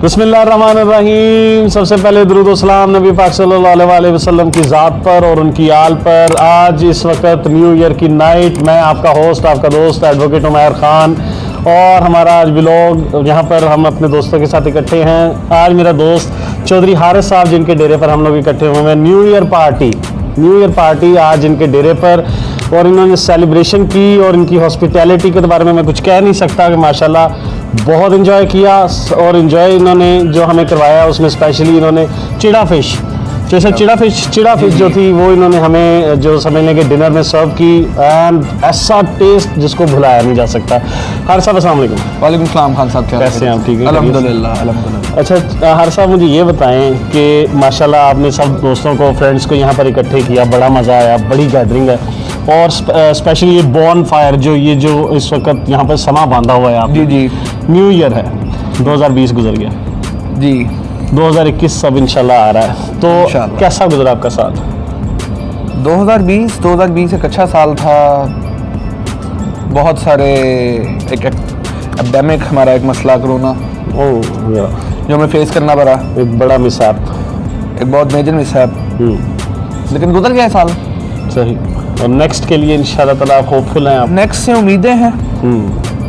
बिस्मिल्लाहिर्रहमानिर्रहीम। सबसे पहले दुरूद व सलाम नबी पाक सल्लल्लाहु अलैहि वसल्लम की ज़ात पर और उनकी आल पर। आज इस वक्त न्यू ईयर की नाइट, मैं आपका होस्ट, आपका दोस्त एडवोकेट उमैर ख़ान, और हमारा आज व्लॉग यहाँ पर हम अपने दोस्तों के साथ इकट्ठे हैं। आज मेरा दोस्त चौधरी हारिस साहब, जिनके डेरे पर हम लोग इकट्ठे हुए हैं, न्यू ईयर पार्टी आज इनके डेरे पर, और इन्होंने सेलिब्रेशन की। और इनकी हॉस्पिटैलिटी के बारे में मैं कुछ कह नहीं सकता कि माशाल्लाह बहुत इन्जॉय किया। और इन्जॉय इन्होंने जो हमें करवाया उसमें स्पेशली इन्होंने चिड़ा फिश, जैसे चिड़ा फिश जो थी वो इन्होंने हमें जो समझने के डिनर में सर्व की, एंड ऐसा टेस्ट जिसको भुलाया नहीं जा सकता। हारिस साहब अस्सलाम वालेकुम। वालेकुम सलाम खान साहब, कैसे हैं आप? ठीक है, अल्हम्दुलिल्लाह। अच्छा हारिस साहब, मुझे ये बताएं कि माशाल्लाह आपने सब दोस्तों को, फ्रेंड्स को यहाँ पर इकट्ठे किया, बड़ा मज़ा आया, बड़ी गैदरिंग है। और स्पेशली ये बॉन फायर जो इस वक्त यहाँ पर समा बांधा हुआ है आप, जी न्यू ईयर है, 2020 गुजर गया जी, 2021 सब इंशाल्लाह आ रहा है, तो कैसा गुजरा आपका साल? 2020 एक अच्छा साल था। बहुत सारे एक एपिडेमिक, हमारा एक मसला कोरोना जो हमें फेस करना पड़ा, एक बड़ा मिसहैप, एक बहुत मेजर मिसहैप, लेकिन गुजर गया साल। सही। और नेक्स्ट के लिए इंशाल्लाह ताला आप होपफुल हैं? आप नेक्स्ट से उम्मीदें हैं।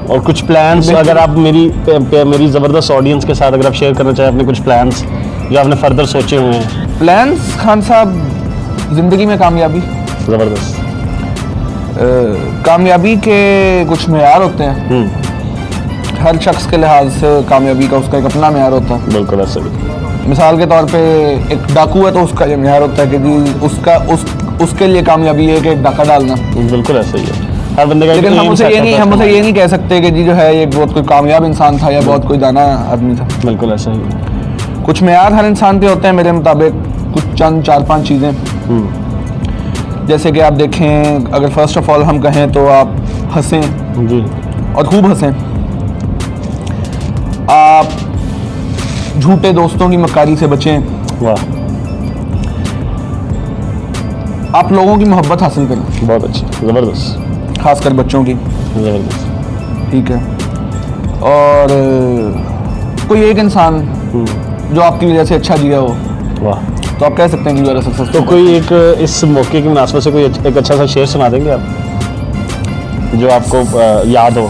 और कुछ प्लान्स अगर आप मेरी ज़बरदस्त ऑडियंस के साथ अगर आप शेयर करना चाहें अपने कुछ प्लान्स जो आपने फर्दर सोचे हुए हैं? प्लान्स खान साहब, ज़िंदगी में कामयाबी, ज़बरदस्त। कामयाबी के कुछ मेयार होते हैं। हर शख्स के लिहाज से कामयाबी का उसका एक अपना मेयार होता है। बिल्कुल ऐसे भी। मिसाल के तौर पे एक डाकू है तो उसका ये मेयार होता है कि जी उसके लिए कामयाबी है कि एक डाका डालना। बिल्कुल ऐसा ही है हर बंदे का। लेकिन हम उसे ये नहीं कह सकते कि जी जो है ये बहुत कोई कामयाब इंसान था या बहुत कोई दाना आदमी था। बिल्कुल ऐसा ही है। कुछ मेयार हर इंसान पे होते हैं मेरे मुताबिक, कुछ चंद 4-5 चीज़ें। जैसे कि आप देखें, अगर फर्स्ट ऑफ ऑल हम कहें तो आप हंसें जी, और खूब हंसें। आप झूठे दोस्तों की मक्कारी से बचें। वाह। आप लोगों की मोहब्बत हासिल करें। बहुत अच्छी, ज़बरदस्त, खासकर बच्चों की। ज़बरदस्त। ठीक है। और कोई एक इंसान जो आपकी वजह से अच्छा जिया हो, वाह, तो आप कह सकते हैं कि ज़्यादा सक्सेस। तो कोई एक इस मौके की मुनासबत से कोई एक अच्छा सा शेर सुना देंगे आप जो आपको याद हो?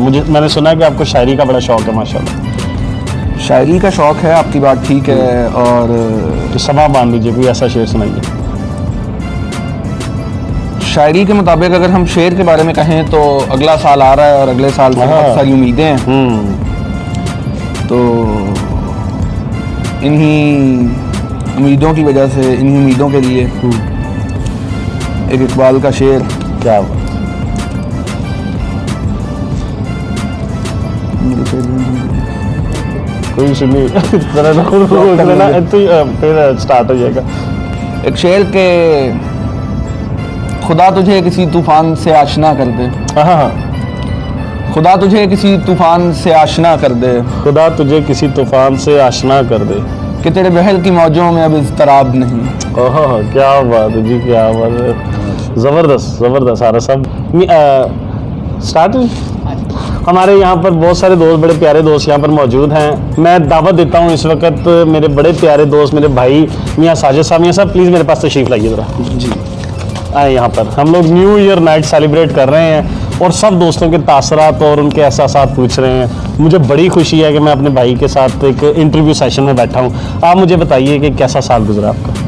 मैंने सुना है कि आपको शायरी का बड़ा शौक है माशाल्लाह। शायरी का शौक है, आपकी बात ठीक है। और तो समा बांध लीजिए, कोई ऐसा शेर सुनाइए। शायरी के मुताबिक अगर हम शेर के बारे में कहें तो अगला साल आ रहा है और अगले साल से बहुत सारी उम्मीदें हैं। तो इन्हीं उम्मीदों की वजह से, इन्हीं उम्मीदों के लिए एक इकबाल का शेर। क्या कोई सुनिए फिर स्टार्ट हो जाएगा। एक शेर के, खुदा तुझे किसी तूफान से आशना कर दे। खुदा तुझे किसी तूफान से आशना कर दे। खुदा तुझे किसी तूफान से आशना कर दे कि तेरे बहर की मौजों में अब इज़्तिराब नहीं। ओह, क्या बात है जी, क्या बात है। ज़बरदस्त। हारिस साहब स्टार्ट। हमारे यहाँ पर बहुत सारे दोस्त, बड़े प्यारे दोस्त यहाँ पर मौजूद हैं। मैं दावत देता हूँ इस वक्त मेरे बड़े प्यारे दोस्त, मेरे भाई मियाँ साजिद साहब। मियाँ साहब प्लीज़ मेरे पास तशरीफ़ लाइए ज़रा जी। आए यहाँ पर, हम लोग न्यू ईयर नाइट सेलिब्रेट कर रहे हैं और सब दोस्तों के तासरात और उनके एहसासात पूछ रहे हैं। मुझे बड़ी खुशी है कि मैं अपने भाई के साथ एक इंटरव्यू सेशन में बैठा हूँ। आप मुझे बताइए कि कैसा साल गुजरा आपका?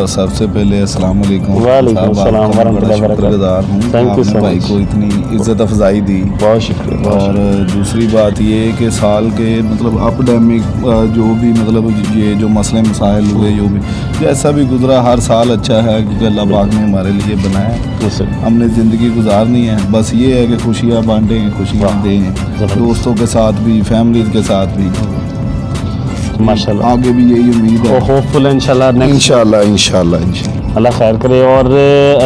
सबसे पहले अस्सलाम वालेकुम। वालेकुम सलाम वरहमतुल्लाहि शुक्रगुज़ार हूँ, आपने भाई को इतनी इज़्ज़त अफजाई दी, बहुत शुक्रिया। और दूसरी बात ये कि साल के मतलब एपिडेमिक जो भी मतलब ये जो मसले मसाइल हुए, जो भी जैसा भी गुजरा, हर साल अच्छा है क्योंकि अल्लाह पाक ने हमारे लिए बनाया। हमने ज़िंदगी गुजारनी है, बस ये है कि खुशियाँ बांटें, खुशियाँ दें, दोस्तों के साथ भी, फैमिली के साथ भी। माशाल्लाह आगे भी यही उम्मीद है, होपफुल इंशाल्लाह इंशाल्लाह अल्लाह खैर करे। और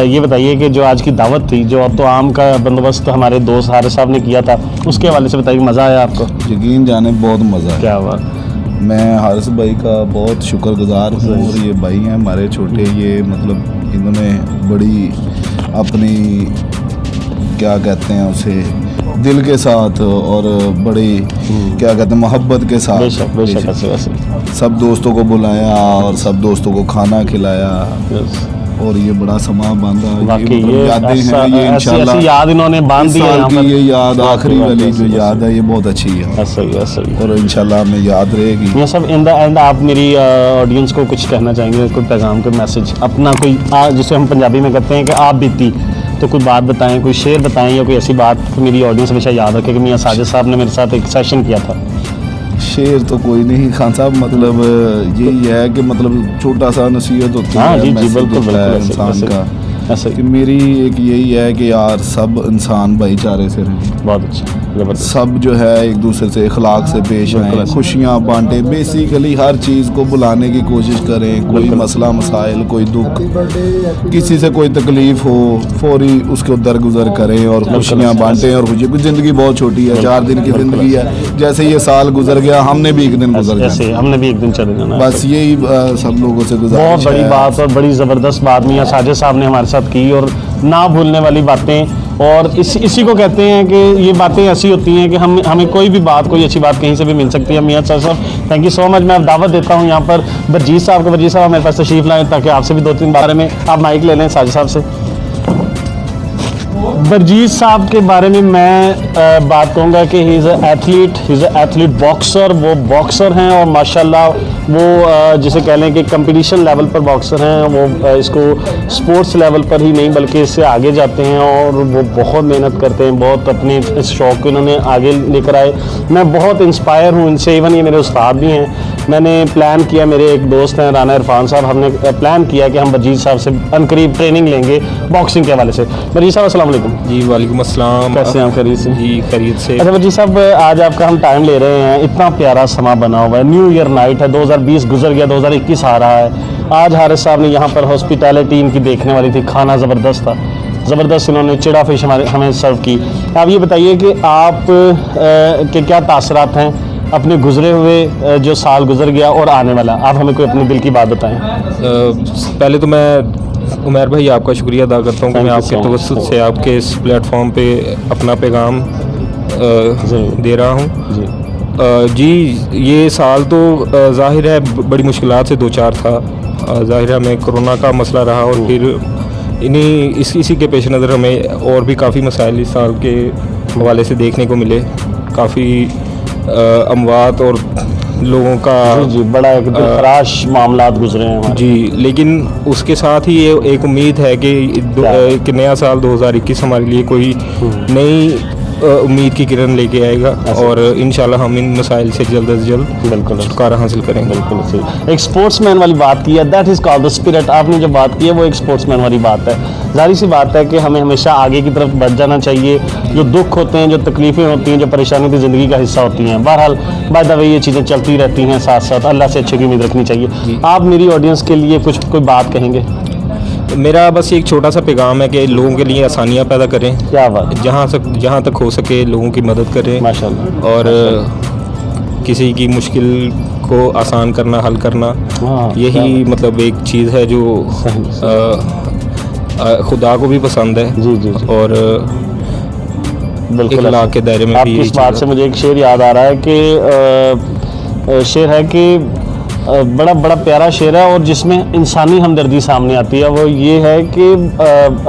ये बताइए कि जो आज की दावत थी, जो अब तो आम का बंदोबस्त हमारे दोस्त हारिस साहब ने किया था, उसके हवाले से बताइए, मज़ा आया आपको? यकीन जाने बहुत मज़ा आया। क्या बात। मैं हारिस भाई का बहुत शुक्रगुज़ार हूँ, और ये भाई हैं हमारे छोटे, ये मतलब इन्होंने बड़ी अपनी क्या कहते हैं उसे, दिल के साथ और बड़ी क्या कहते हैं मोहब्बत के साथ बेशक बेशक ऐसे वैसे सब दोस्तों को बुलाया और सब दोस्तों को खाना खिलाया और ये बड़ा समा बांधा। वाकई मतलब ये यादें ऐसा हैं ये ऐसी इंशाल्लाह ऐसी याद इन्होंने बांध इस दी है साल यहाँ की पर। ये याद आखिरी वाली जो ऐसे- याद है ये बहुत अच्छी है ऐसा ही ऐसा ही। और इंशाल्लाह हमें याद रहेगी। ये सब इन द एंड आप मेरी ऑडियंस को कुछ कहना चाहेंगे, कोई पैगाम, कोई मैसेज अपना, कोई जिसे हम पंजाबी में कहते हैं कि आप बीती, तो कोई बात बताएं, कोई शेर बताएं या कोई ऐसी बात कि मेरी ऑडियंस हमेशा याद रखे कि मियां साजिद साहब ने मेरे साथ एक सेशन किया था। शेर तो कोई नहीं खान साहब, मतलब यही है कि मतलब छोटा सा नसीहत होती हाँ है, जी जी मैसेज बिल्कुल होता है बिल्कुल इंसान ऐसे का ऐसे कि मेरी एक यही है कि यार सब इंसान भाईचारे से रहें, बहुत अच्छा ज़बरदस्त। सब जो है एक दूसरे से इखलाक से पेश बिल्कुल आए, ऐसे। खुशियाँ बांटे, बेसिकली हर चीज़ को बुलाने की कोशिश करें। कोई बिल्कुल। मसला मसाइल, कोई दुख, किसी से कोई तकलीफ़ हो, फौरी उसको दरगुजर करें और खुशियाँ ऐसे। बांटें और खुशी। कुछ ज़िंदगी बहुत छोटी है, 4 दिन की बिल्कुल ज़िंदगी है, जैसे ये साल गुजर गया हमने भी एक दिन गुजर ऐसे गया। हमने भी एक दिन चले जाना है। बस यही सब लोगों से गुजारिश बहुत बड़ी है। बात और बड़ी ज़बरदस्त बात मियां साजिद साहब ने हमारे साथ की, और ना भूलने वाली बातें। और इसी को कहते हैं कि ये बातें ऐसी होती हैं कि हमें कोई भी बात, कोई अच्छी बात कहीं से भी मिल सकती है। मियां साजिद साहब थैंक यू सो मच। मैं अब दावत देता हूँ यहाँ पर बरजीत साहब को। बरजीत साहब मेरे पास तशरीफ़ लाएँ ताकि आपसे भी 2-3 बारे में आप माइक ले लें साजिद साहब से। बरजीत साहब के बारे में मैं बात कहूँगा कि ही इज़ एथलीट बॉक्सर। वो बॉक्सर हैं और माशाल्लाह वो जिसे कह लें कि कंपटीशन लेवल पर बॉक्सर हैं। वो इसको स्पोर्ट्स लेवल पर ही नहीं बल्कि इससे आगे जाते हैं और वो बहुत मेहनत करते हैं, बहुत अपने इस शौक़ को इन्होंने आगे लेकर आए। मैं बहुत इंस्पायर हूँ इनसे। इवन ये मेरे उस्ताद भी हैं। मैंने प्लान किया, मेरे एक दोस्त हैं राना इरफान साहब, हमने प्लान किया कि हम बरजीत साहब से अनकरीब ट्रेनिंग लेंगे बॉक्सिंग के हवाले से। बरजीत साहब अस्सलाम वालेकुम। जी वालेकुम अस्सलाम। कैसे हैं आप? खैरियत से? जी खैरियत से। अच्छा बरजीत साहब, आज आपका हम टाइम ले रहे हैं, इतना प्यारा समा बना हुआ है, न्यू ईयर नाइट है, 2020 गुजर गया, 2021 आ रहा है। आज हारिस साहब ने यहाँ पर हॉस्पिटैलिटी इनकी देखने वाली थी, खाना ज़बरदस्त था, ज़बरदस्त इन्होंने चिड़ा फिश हमें सर्व की। आप ये बताइए कि आप के क्या तासरात हैं अपने गुजरे हुए जो साल गुजर गया और आने वाला, आप हमें कोई अपने दिल की बात बताएं। पहले तो मैं उमर भाई आपका शुक्रिया अदा करता हूँ कि Thank मैं you आपके so much. तवस्सुत से आपके इस प्लेटफॉर्म पे अपना पैगाम ज़रूर। दे रहा हूँ। जी जी ये साल तो ज़ाहिर है बड़ी मुश्किलात से दो चार था। ज़ाहिर है हमें कोरोना का मसला रहा और फिर इसी के पेश नज़र हमें और भी काफ़ी मसाइल इस साल के हवाले से देखने को मिले। काफ़ी अमवात और लोगों का जी जी बड़ा एक दिलखराश मामलात गुजरे हैं हमारे। जी, लेकिन उसके साथ ही ये एक उम्मीद है कि नया साल 2021 हमारे लिए कोई नई उम्मीद की किरण लेके आएगा और इंशाल्लाह हम इन मसाइल से जल्द अज जल्द बिल्कुल छुटकारा हासिल करेंगे। बिल्कुल सही। एक स्पोर्ट्समैन वाली बात की है, that is called the spirit. आपने जो बात की है वो एक स्पोर्ट्समैन वाली बात है। जाहिर सी बात है कि हमें हमेशा आगे की तरफ बढ़ जाना चाहिए। जो दुख होते हैं, जो तकलीफ़ें होती हैं, जो परेशानी की ज़िंदगी का हिस्सा होती हैं, बहरहाल बाय द वे ये चीज़ें चलती रहती हैं, साथ साथ अल्लाह से अच्छे की उम्मीद रखनी चाहिए। आप मेरी ऑडियंस के लिए कोई बात कहेंगे? मेरा बस एक छोटा सा पैगाम है कि लोगों के लिए आसानियाँ पैदा करें, क्या बात, जहाँ तक हो सके लोगों की मदद करें माशाल्लाह। और किसी की मुश्किल को आसान करना, हल करना, हाँ, यही मतलब एक चीज़ है जो खुदा को भी पसंद है। जी जी जी और बिल्कुल इखलाक के दायरे में भी आपकी यही इस बात चीज़ से है। मुझे एक शेर याद आ रहा है कि शेर है कि बड़ा प्यारा शेर है और जिसमें इंसानी हमदर्दी सामने आती है। वो ये है कि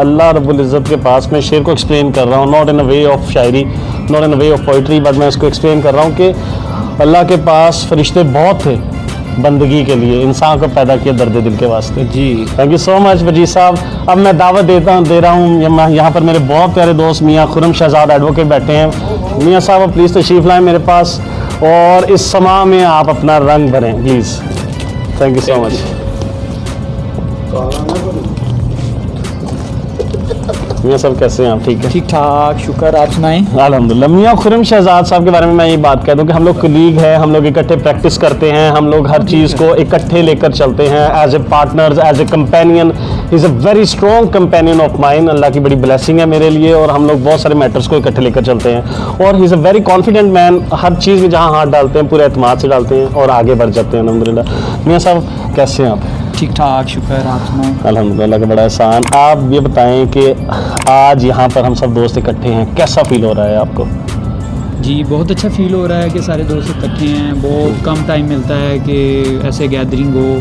अल्लाह रब्बुल इज़्ज़त के पास, मैं शेर को एक्सप्लेन कर रहा हूँ, not in a way of Shayari, not in a way of poetry, but मैं इसको एक्सप्लेन कर रहा हूँ कि अल्लाह के पास फरिश्ते बहुत थे बंदगी के लिए, इंसान को पैदा किया दर्द दिल के वास्ते। जी thank you so much Barjit साहब। अब मैं दावत दे रहा हूँ, यहाँ पर मेरे बहुत प्यारे दोस्त मियाँ खुर्रम शहजाद एडवोकेट बैठे हैं। मियाँ साहब आप प्लीज़ तशरीफ़ लाएँ मेरे पास और इस समा में आप अपना रंग भरें please. Thank you so much. मियाँ साहब कैसे हैं आप? ठीक है, ठीक ठाक, शुक्र। आप सुनाएं? अल्हम्दुलिल्लाह। मियाँ खुर्रम शहजाद साहब के बारे में मैं ये बात कह दूं कि हम लोग कलीग हैं, हम लोग इकट्ठे प्रैक्टिस करते हैं, हम लोग हर चीज़ को इकट्ठे लेकर चलते हैं as a partners, as a companion. Is a very strong companion of mine. Allah की बड़ी ब्लेसिंग है मेरे लिए और हम लोग बहुत सारे मैटर्स को इकट्ठे लेकर चलते हैं और he is a very confident man. हर चीज़ में जहाँ हाथ डालते हैं पूरे एतमाद से डालते हैं और आगे बढ़ जाते हैं अल्हम्दुलिल्लाह। मियाँ साहब कैसे हैं आप? ठीक ठाक शुक्र, आप सुनाएं। अल्हम्दुलिल्लाह का बड़ा एहसान। आप ये बताएं कि आज यहाँ पर हम सब दोस्त इकट्ठे हैं, कैसा फील हो रहा है आपको? जी बहुत अच्छा फील हो रहा है कि सारे दोस्त इकट्ठे हैं। बहुत कम टाइम मिलता है कि ऐसे गैदरिंग हो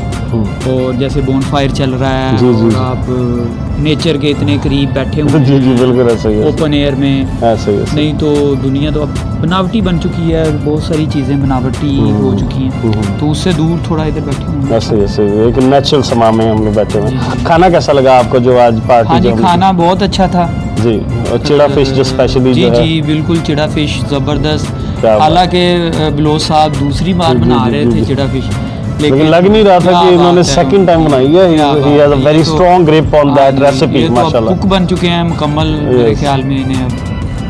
और जैसे बोन फायर चल रहा है जी, जी, और जी। आप नेचर के इतने करीब बैठे हुए जी जी बिल्कुल ऐसा ही है, ओपन एयर में। ऐसे ही है। नहीं तो दुनिया तो अब बनावटी बन चुकी है, बहुत सारी चीज़ें बनावटी हो चुकी हैं, तो उससे दूर थोड़ा इधर बैठे हुए ऐसे हैं। ही ऐसे ही, एक नेचुरल समा में हम लोग बैठे हुए हैं। खाना कैसा लगा आपको जो आज पार्टी? हाँ जी, जो हम- खाना बहुत अच्छा था जी, और चिड़ा फिश जो स्पेशली जी जो है, जी बिल्कुल, चिड़ा फिश ज़बरदस्त। क्या बात। हालांकि बलोच साहब दूसरी बार जी, जी, बना जी, रहे जी, थे जी। चिड़ा फिश, लेकिन लग नहीं रहा था क्या कि इन्होंने बात है। सेकंड टाइम बनाई है। क्या ही बात हैज अ है, वेरी ये तो- स्ट्रॉन्ग ग्रिप ऑन दैट हाँ जी, रेसिपी ये तो अब माशाल्लाह। कुक बन चुके हैं मुकम्मल मेरे Yes. ख्याल में। इन्हें अब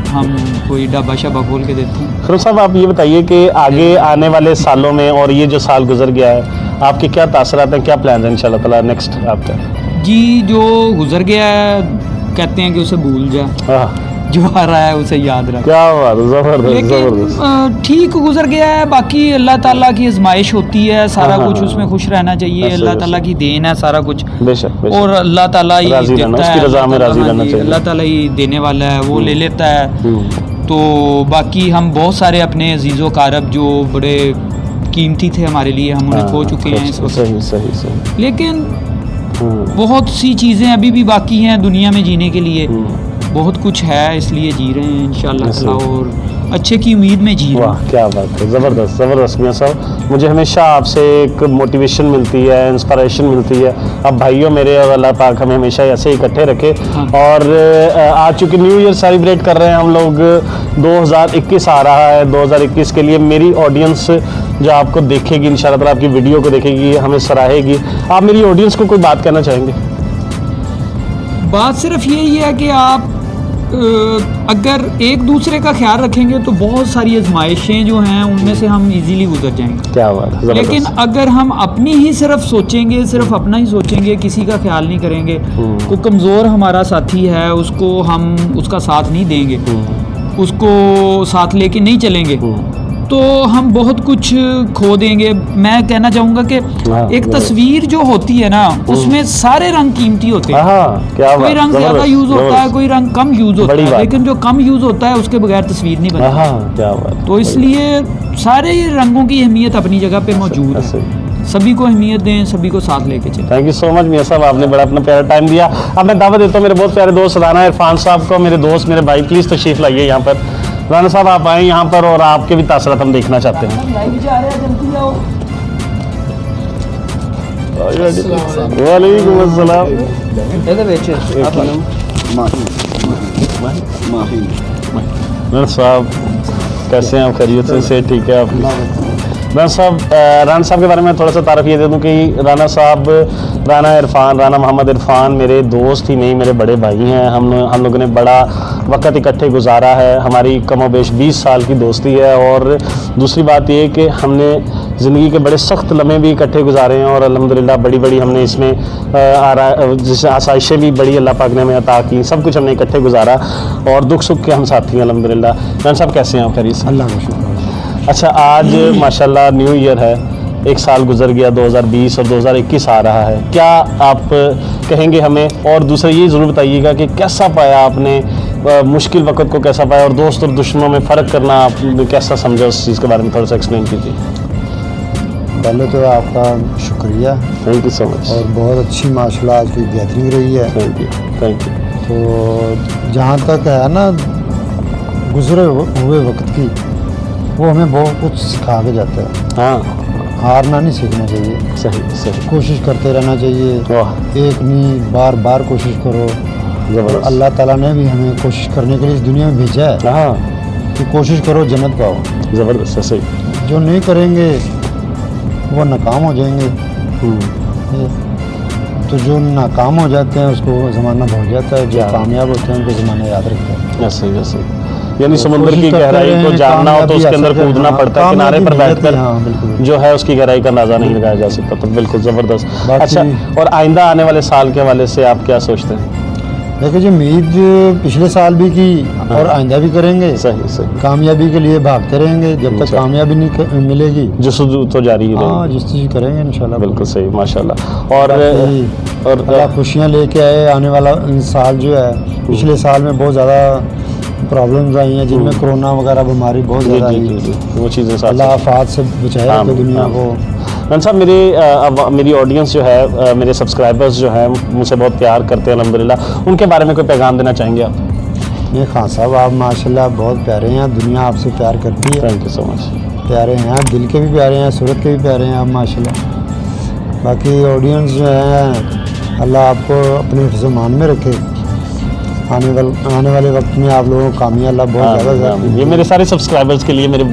हम कोई डब्बा शब्बा खोल के देते हैं। खिरोज साहब आप ये बताइए कि आगे आने वाले सालों में और ये जो साल गुजर गया है, आपके क्या तासरात हैं, क्या प्लान है इंशाल्लाह ताला नेक्स्ट आपका? जी जो गुजर गया है कहते हैं कि उसे भूल जा, हाँ, जो आ रहा है उसे याद रख। क्या बात है, जबरदस्त जबरदस्त। लेकिन ठीक गुजर गया है, बाकी अल्लाह ताला की आजमाइश होती है, सारा हाँ, कुछ हाँ, उसमें खुश रहना चाहिए। ऐसे, अल्लाह ऐसे। ताला की देन है सारा कुछ, बेशक बेशक। और अल्लाह ताला ही राज़ी रहना, देता उसकी है, रज़ा में अल्लाह राज़ी ताला- रहना हाँ जी, चाहिए। अल्लाह ताला ही देने वाला है, वो ले लेता है। हम्म, तो बाकी हम बहुत सारे अपने अजीज़ो कारब जो बड़े कीमती थे हमारे लिए, हम उन्हें खो चुके हैं इस वक्त। सही सही सही। लेकिन हम्म, बहुत सी चीज़ें अभी भी बाकी हैं दुनिया में जीने के लिए। हम्म। बहुत कुछ है, इसलिए जी रहे हैं इंशाल्लाह ऐसे। ताला, और अच्छे की उम्मीद में जी रहे हैं। वाह क्या बात है, ज़बरदस्त ज़बरदस्त। मियां साहब मुझे हमेशा आपसे एक मोटिवेशन मिलती है, इंस्पिरेशन मिलती है। अब भाइयों मेरे, और अल्लाह पाक हमें हमेशा ऐसे ही इकट्ठे रखे। हाँ। और आज चूँकि न्यू ईयर सेलिब्रेट कर रहे हैं हम लोग, 2021 आ रहा है। 2021 के लिए मेरी ऑडियंस जो आपको देखेगी इंशाल्लाह ताला, आपकी वीडियो को देखेगी, हमें सराहेगी, आप मेरी ऑडियंस को कोई बात कहना चाहेंगे? बात सिर्फ यही है कि आप अगर एक दूसरे का ख्याल रखेंगे तो बहुत सारी आजमाइशें जो हैं उनमें से हम इजीली गुजर जाएंगे। क्या बात है, लेकिन ज़बरदस्त। अगर हम अपनी ही सिर्फ सोचेंगे, सिर्फ अपना ही सोचेंगे, किसी का ख्याल नहीं करेंगे, कोई कमज़ोर हमारा साथी है उसको हम उसका साथ नहीं देंगे, उसको साथ लेके नहीं चलेंगे, तो हम बहुत कुछ खो देंगे। मैं कहना चाहूँगा कि हाँ, एक ज़रूर। तस्वीर जो होती है ना, उसमें सारे रंग कीमती होते हैं। हाँ क्या बात, कोई रंग ज़्यादा ज़बरदस्त, यूज़ होता है, ज़बरदस्त। कोई रंग कम यूज़ होता बड़ी है, बात। लेकिन जो कम यूज़ होता है उसके बगैर तस्वीर नहीं बनती। हाँ क्या बात। तो इसलिए सारे रंगों की अहमियत अपनी जगह पे मौजूद है, ऐसे। सभी को अहमियत दें, सभी को साथ लेके चलें। थैंक यू सो मच मियां साहब, आपने बड़ा अपना प्यारा टाइम दिया। अब मैं दावत देता हूँ मेरे बहुत प्यारे दोस्त राना इरफान साहब को, मेरे दोस्त मेरे भाई, प्लीज़ तशरीफ़ लाइए यहाँ पर। राना साहब आप आए यहाँ पर, और आपके भी तासरात हम देखना चाहते हैं। वालेकुम अस्सलाम। राना साहब कैसे हैं आप? खैरियत से? ठीक है आप? राना साहब के बारे में थोड़ा सा तारफ़ ये दे दूँ कि राना साहब, राना इरफान, राना मोहम्मद इरफान मेरे दोस्त ही नहीं, मेरे बड़े भाई हैं। हम लोगों ने बड़ा वक्त इकट्ठे गुजारा है, हमारी कमोबेश 20 साल की दोस्ती है। और दूसरी बात ये कि हमने ज़िंदगी के बड़े सख्त लम्हे भी इकट्ठे गुजारे हैं, और अल्हम्दुलिल्लाह बड़ी बड़ी हमने इसमें जैसे आसाइशें भी बड़ी अल्लाह पाक ने हमें अता की, सब कुछ हमने इकट्ठे गुजारा, और दुख सुख के हम साथी हैं अल्हम्दुलिल्लाह। राना साहब कैसे हैं आप? खैरियत से? अल्लाह का शुक्र है। अच्छा, आज माशाल्लाह न्यू ईयर है, एक साल गुजर गया 2020 और 2021 आ रहा है, क्या आप कहेंगे हमें? और दूसरा ये ज़रूर बताइएगा कि कैसा पाया आपने मुश्किल वक़्त को, कैसा पाया, और दोस्त और दुश्मनों में फ़र्क करना आपने कैसा समझा, उस चीज़ के बारे में थोड़ा सा एक्सप्लेन कीजिए। पहले तो आपका शुक्रिया, थैंक यू सो मच। और बहुत अच्छी माशाल्लाह आज की गैदरिंग रही है। Thank you thank you. तो जहाँ तक है ना गुजरे हुए वक्त की, वो हमें बहुत कुछ सिखा के जाता है। हाँ हारना नहीं सीखना चाहिए, सही सही। कोशिश करते रहना चाहिए, वाह एक नहीं बार बार कोशिश करो। ज़बरदस्त। अल्लाह ताला ने भी हमें कोशिश करने के लिए इस दुनिया में भेजा है हाँ कि कोशिश करो जन्नत पाओ। ज़बरदस्त है, सही। जो नहीं करेंगे वो नाकाम हो जाएंगे। हम्म, तो जो नाकाम हो जाते हैं उसको ज़माना भूल जाता है, जो कामयाब होते हैं उनको ज़माना याद रखता है। ऐसे ही ऐसे ही। यानी तो समुद्र कोशिश की करते गहराई को रहें, जानना हो तो उसके अंदर कामयाबी कूदना हासिल पड़ता है, किनारे पर कामयाबी मिल बैठकर जाती है, हाँ, बिल्कुल। जो है उसकी गहराई का अंदाज़ा नहीं लगाया जा सकता। तो बिल्कुल ज़बरदस्त। बाकी- अच्छा, और आइंदा आने वाले साल के हवाले से आप क्या सोचते हैं? देखो जी, उम्मीद पिछले साल भी की और आइंदा भी करेंगे। सही सही, कामयाबी के लिए भागते रहेंगे जब तक कामयाबी नहीं मिलेगी। जस्तजू तो जारी ही हाँ, रहेगी। जिस चीज़ करेंगे इंशाल्लाह। बिल्कुल सही, माशाल्लाह। और अल्लाह खुशियाँ लेके आए। आने वाला साल जो है, पिछले साल में बहुत ज़्यादा प्रॉब्लम्स आई हैं, जिनमें कोरोना वगैरह बीमारी बहुत जी ज़्यादा जी आई। जी जी, वो चीज़ें साथ अल्लाह आफात से बचाए हाँ, रखे दुनिया हाँ। को। मान साहब, मेरी ऑडियंस जो है, मेरे सब्सक्राइबर्स जो हैं, मुझसे बहुत प्यार करते हैं अल्हम्दुलिल्लाह, उनके बारे में कोई पैगाम देना चाहेंगे आप? ये खान साहब, आप माशाल्लाह बहुत प्यारे हैं। दुनिया आपसे प्यार करती है। Thank you so much. प्यारे हैं आप, दिल के भी प्यारे हैं, सूरत के भी प्यारे हैं आप माशाल्लाह। बाकी ऑडियंस जो है, अल्लाह आपको अपने हिफ्ज़-ओ-मान में रखे। आने वाले वक्त में आप लोगों को कामयाब अल्लाह बहुत ज़्यादा। ये मेरे सारे सब्सक्राइबर्स के लिए मेरे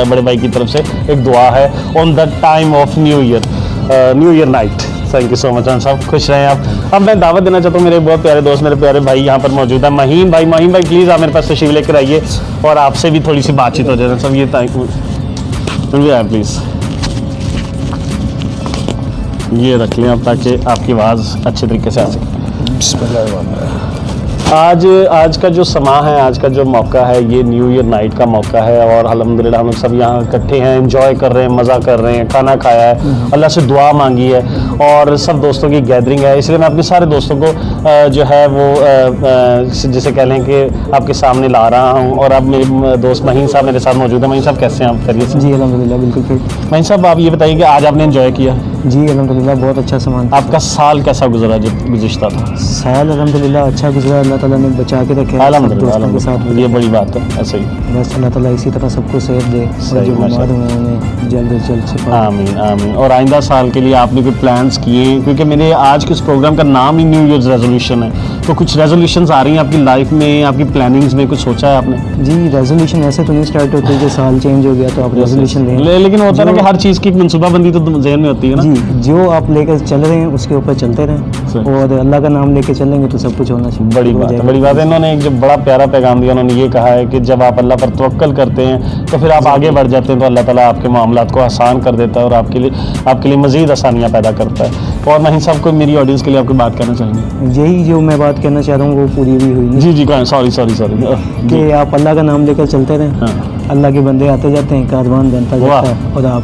बड़े भाई की तरफ से एक दुआ है on the time of new year night. Thank you so much साहब, खुश रहें आप। अब मैं दावत देना चाहता हूँ, मेरे बहुत प्यारे दोस्त, मेरे प्यारे भाई यहाँ पर मौजूद है। महीन भाई प्लीज़ आप मेरे पास तशरीफ लेकर आइए और आपसे भी थोड़ी सी बातचीत हो जाए। सब ये प्लीज़ ये रख लें आप, ताकि आपकी आवाज़ अच्छे तरीके से आ सके। आज का जो समा है, आज का जो मौका है, ये न्यू ईयर नाइट का मौका है और अल्हम्दुलिल्लाह हम लोग सब यहाँ इकट्ठे हैं, एंजॉय कर रहे हैं, मज़ा कर रहे हैं, खाना खाया है, अल्लाह से दुआ मांगी है और सब दोस्तों की गैदरिंग है। इसलिए मैं अपने सारे दोस्तों को जो है वो जिसे कह लें कि आपके सामने ला रहा हूँ। और अब मेरे दोस्त महीन साहब मेरे साथ मौजूद हैं। महीन साहब, कैसे हैं आप? खैरियत से? जी अल्हम्दुलिल्लाह, बिल्कुल फिट। महीन साहब, आप ये बताइए कि आज आपने एंजॉय किया? जी अल्हम्दुलिल्लाह, बहुत अच्छा सामान। आपका साल कैसा गुजरा जो गुज़िश्ता था? साल अल्हम्दुलिल्लाह अच्छा गुजरा। अल्लाह ताला ने बचा के रखे अल्हम्दुलिल्लाह, दोस्तों के साथ। ये बड़ी बात है। ऐसे ही बस अल्लाह ताला इसी तरह सबको सेहत दे और सही, जो बीमार माशाअल्लाह। हुए हैं उन्हें जल्द से जल्द शिफा। आमीन आमीन। और आइंदा साल के लिए आपने कोई प्लान्स किए? क्योंकि मेरे आज के इस प्रोग्राम का नाम ही न्यू ईयर रेजोल्यूशन है, तो कुछ रेजोल्यूशंस आ रही हैं आपकी लाइफ में, आपकी प्लानिंग्स में कुछ सोचा है आपने? जी, रेजोल्यूशन ऐसे तो नहीं स्टार्ट होते कि साल चेंज हो गया तो आप रेजोल्यूशन लें। लेकिन होता है ना जो- कि हर चीज़ की एक मनसूबाबंदी तो जहन में होती है ना। जी, जो आप लेकर चल रहे हैं उसके ऊपर चलते रहें सही। और अल्लाह का नाम लेके चलेंगे तो सब कुछ होना चाहिए। बड़ी हो बात है, जाएगा। बड़ी बात है। इन्होंने एक जो बड़ा प्यारा पैगाम दिया, उन्होंने ये कहा है कि जब आप अल्लाह पर तवक्कल करते हैं तो फिर आप आगे बढ़ जाते हैं, तो अल्लाह ताला आपके मामलात को आसान कर देता है और आपके लिए मज़ीद आसानियाँ पैदा करता है। और महीन साहब, कोई मेरी ऑडियंस के लिए आपको बात करना चाहेंगे? यही जो मैं बात कहना चाह रहा हूँ वो पूरी भी हुई जी जी, सॉरी कि आप अल्लाह का नाम लेकर चलते रहें। हाँ। अल्लाह के बंदे आते जाते हैं, कारवान बनता वाह। जाता है और आप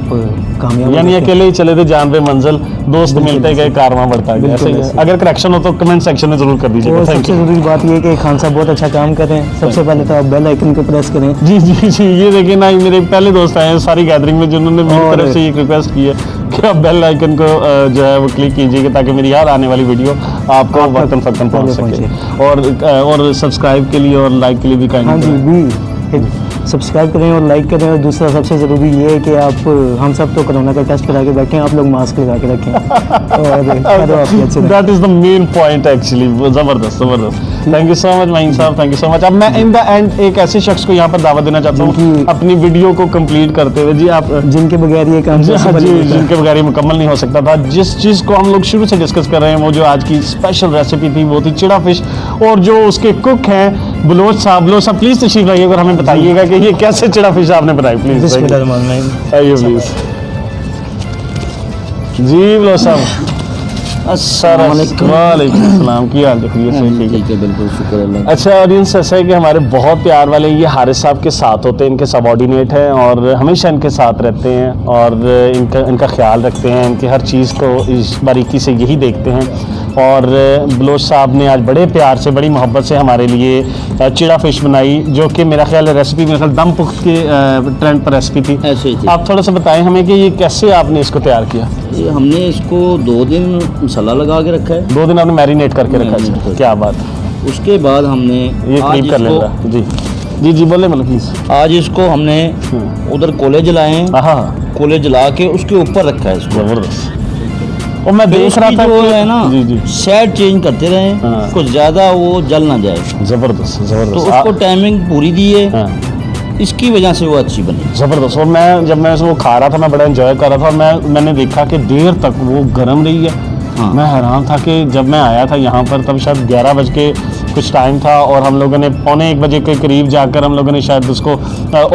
कामयाब यानी होते हैं। अकेले ही चले थे जान पे मंजिल, दोस्त बिल्कुल मिलते गए, कारवां बढ़ता गया। बिल्कुल ऐसे ही है। ऐसे। अगर करेक्शन हो तो कमेंट सेक्शन में जरूर कर दीजिएगा। और थैंक सबसे यू। ज़रूरी बात ये है कि खान साहब बहुत अच्छा काम कर रहे हैं। सबसे पहले तो आप बेल आइकन को प्रेस करें। जी जी जी, ये देखिए ना, मेरे पहले दोस्त आए हैं सारी गैदरिंग में जिन्होंने मेरी और- तरफ से ये रिक्वेस्ट की है कि आप बेल आइकन को जो है वो क्लिक कीजिएगा ताकि मेरी हर आने वाली वीडियो आपको आप तक वक्तन फक्तन पहुंच पहले सके। और सब्सक्राइब के लिए और लाइक के लिए भी हाँ जी, काइंड भी सब्सक्राइब करें और लाइक करें। और दूसरा सबसे ज़रूरी ये है कि आप, हम सब तो कोरोना का टेस्ट करा के बैठे हैं, आप लोग मास्क लगा के रखें और हर वाक़ियत से that is the main point actually. जबरदस्त। Thank you so much Mahin साहब, थैंक यू सो मच। अब मैं इन द एंड एक ऐसे शख्स को यहाँ पर दावत देना चाहता हूँ जिनकी- अपनी वीडियो को कंप्लीट करते हुए। जी आप जिनके बगैर ये काम जी, possible नहीं होता। जिनके बगैर ये मुकम्मल नहीं हो सकता था। जिस चीज़ को हम लोग शुरू से डिस्कस कर रहे हैं, वो जो आज की स्पेशल रेसिपी थी वो थी चिड़ा फिश। और जो उसके कुक हैं बलोच साहब, प्लीज़ तशरीफ लाइएगा और हमें बताइएगा कि ये कैसे चिड़ा फिश आपने बनाई। प्लीज़ बिस्मिल्लाहिर्रहमानिर्रहीम। आइए प्लीज़। जी बलोच साहब, वालेकुम सलाम, की हाल रखिए? ठीक है, बिल्कुल शुक्र अल्लाह। अच्छा ऑडियंस, ऐसा है कि हमारे बहुत प्यार वाले ये हारिस साहब के साथ होते हैं, इनके सबऑर्डिनेट हैं और हमेशा इनके साथ रहते हैं और इनका ख्याल रखते हैं, इनकी हर चीज़ को इस बारीकी से यही देखते हैं। और बलोच साहब ने आज बड़े प्यार से, बड़ी मोहब्बत से हमारे लिए चिड़ा फिश बनाई, जो कि मेरा ख्याल है रेसिपी मेरे ख्याल दम पुख्त के ट्रेंड पर रेसिपी थी। ऐसे ही थी। आप थोड़ा सा बताएं हमें कि ये कैसे आपने इसको तैयार किया? ये हमने इसको 2 दिन मसाला लगा के रखा है। 2 दिन आपने मैरिनेट करके रखा मैरिनेट है? करके। क्या बात है। उसके बाद हमने ये आज करीब कर इसको- लेगा। जी जी जी, बोले मतलब प्लीज़। आज इसको हमने उधर कोले जलाए हैं। हाँ, कोले जला के उसके ऊपर रखा है इसको। ज़बरदस्त। और मैं फिर देख रहा उसकी था जो कि- है ना, जी जी, साइड चेंज करते रहे, हाँ। कुछ ज़्यादा वो जल ना जाए। ज़बरदस्त तो ज़बरदस्त। उसको टाइमिंग पूरी दी है, हाँ, इसकी वजह से वो अच्छी बनी। ज़बरदस्त। और जब मैं उसको खा रहा था, मैं बड़ा एंजॉय कर रहा था और मैंने देखा कि देर तक वो गर्म रही है। हाँ। मैं हैरान था कि जब मैं आया था यहाँ पर तब शायद 11 बज के कुछ टाइम था और हम लोगों ने 1:45 के करीब जाकर हम लोगों ने शायद उसको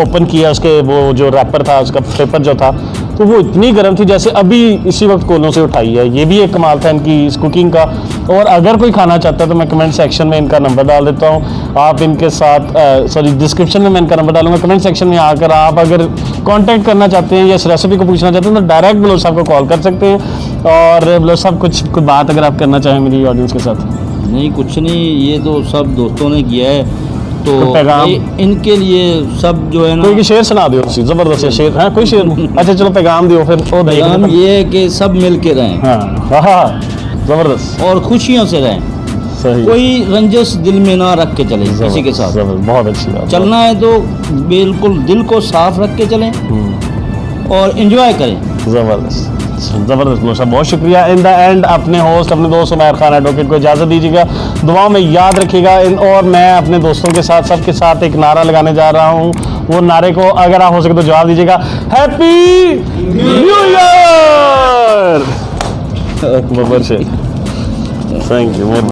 ओपन किया, उसके वो जो रैपर था, उसका पेपर जो था, तो वो इतनी गर्म थी जैसे अभी इसी वक्त कोलों से उठाई है। ये भी एक कमाल था इनकी इस कुकिंग का। और अगर कोई खाना चाहता है तो मैं कमेंट सेक्शन में इनका नंबर डाल देता हूँ, आप इनके साथ सॉरी डिस्क्रिप्शन में मैं इनका नंबर डालूंगा। कमेंट सेक्शन में आकर आप अगर कांटेक्ट करना चाहते हैं या इस रेसिपी को पूछना चाहते हैं तो डायरेक्ट बलोच साहब को कॉल कर सकते हैं। और बलोच साहब कुछ बात अगर आप करना चाहें मेरी ऑडियंस के साथ। नहीं कुछ नहीं, ये तो सब दोस्तों ने किया है तो कोई पैगाम? इनके लिए सब जो है ना, कोई शेर सुना दियो उसी जबरदस्त है शेर। हाँ कोई शेर अच्छा चलो पैगाम दियो फिर वो देख पैगाम ये है कि सब मिल के रहें हाँ हाँ जबरदस्त और खुशियों से रहें, सही कोई रंजिश दिल में ना रख के चलें किसी के साथ। बहुत अच्छी बात। चलना है तो बिल्कुल दिल को साफ रख के चलें और एंजॉय करें। ज़बरदस्त ज़बरदस्त बलोच साहब, बहुत शुक्रिया। इन द एंड अपने होस्ट अपने दोस्त उमैर खान एडवोकेट को इजाज़त दीजिएगा, दुआओं में याद रखिएगा। और मैं अपने दोस्तों के साथ सबके साथ एक नारा लगाने जा रहा हूँ। वो नारे को अगर आप हो सके तो जवाब दीजिएगा, happy new year. Thank you.